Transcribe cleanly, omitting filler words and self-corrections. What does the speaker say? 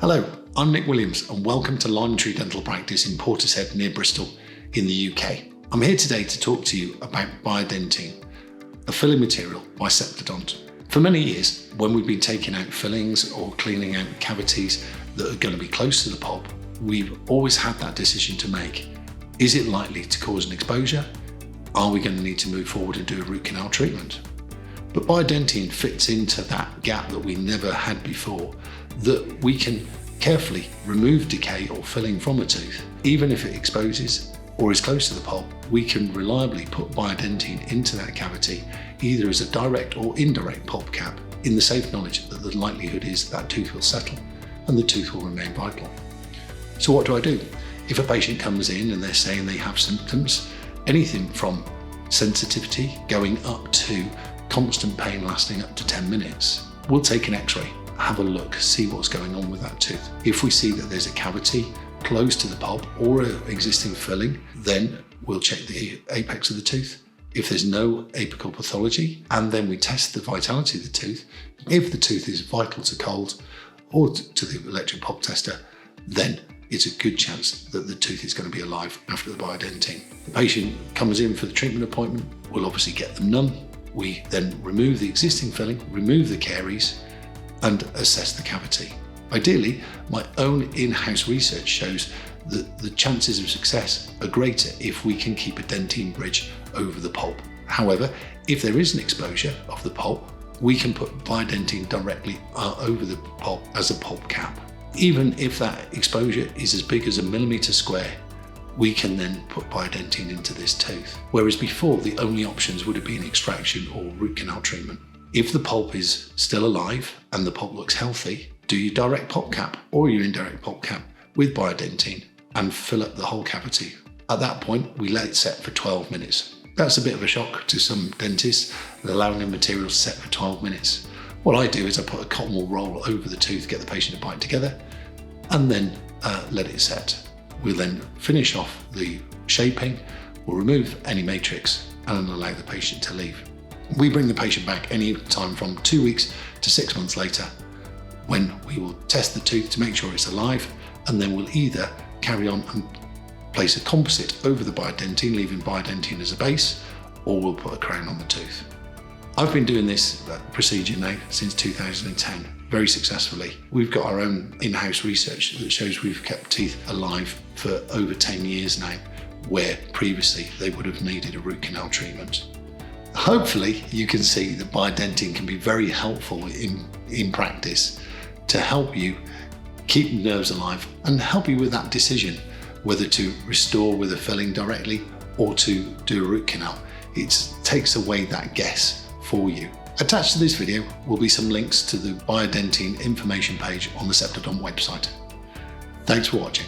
Hello, I'm Nick Williams and welcome to Lime Tree Dental Practice in Portishead near Bristol in the UK. I'm here today to talk to you about Biodentine, a filling material by Septodont. For many years, when we've been taking out fillings or cleaning out cavities that are going to be close to the pulp, we've always had that decision to make. Is it likely to cause an exposure? Are we going to need to move forward and do a root canal treatment? But Biodentine fits into that gap that we never had before, that we can carefully remove decay or filling from a tooth. Even if it exposes or is close to the pulp, we can reliably put Biodentine into that cavity, either as a direct or indirect pulp cap, in the safe knowledge that the likelihood is that tooth will settle and the tooth will remain vital. So what do I do? If a patient comes in and they're saying they have symptoms, anything from sensitivity going up to constant pain lasting up to 10 minutes, we'll take an x-ray, have a look, see what's going on with that tooth. If we see that there's a cavity close to the pulp or an existing filling, then we'll check the apex of the tooth. If there's no apical pathology, and then we test the vitality of the tooth. If the tooth is vital to cold or to the electric pulp tester, then it's a good chance that the tooth is going to be alive after the Biodentine. The patient comes in for the treatment appointment, we'll obviously get them numb. We then remove the existing filling, remove the caries, and assess the cavity. Ideally, my own in-house research shows that the chances of success are greater if we can keep a dentine bridge over the pulp. However, if there is an exposure of the pulp, we can put Biodentine directly over the pulp as a pulp cap. Even if that exposure is as big as 1 millimetre square, we can then put Biodentine into this tooth. Whereas before, the only options would have been extraction or root canal treatment. If the pulp is still alive and the pulp looks healthy, do your direct pulp cap or your indirect pulp cap with Biodentine and fill up the whole cavity. At that point, we let it set for 12 minutes. That's a bit of a shock to some dentists, allowing the material to set for 12 minutes. What I do is I put a cotton wool roll over the tooth, get the patient to bite together, and then let it set. We'll then finish off the shaping, we'll remove any matrix and allow the patient to leave. We bring the patient back any time from 2 weeks to 6 months later, when we will test the tooth to make sure it's alive, and then we'll either carry on and place a composite over the Biodentine, leaving Biodentine as a base, or we'll put a crown on the tooth. I've been doing this procedure now since 2010, very successfully. We've got our own in-house research that shows we've kept teeth alive for over 10 years now, where previously they would have needed a root canal treatment. Hopefully you can see that Biodentine can be very helpful in practice to help you keep nerves alive and help you with that decision whether to restore with a filling directly or to do a root canal. It takes away that guess for you. Attached to this video will be some links to the Biodentine information page on the Septodont website. Thanks for watching.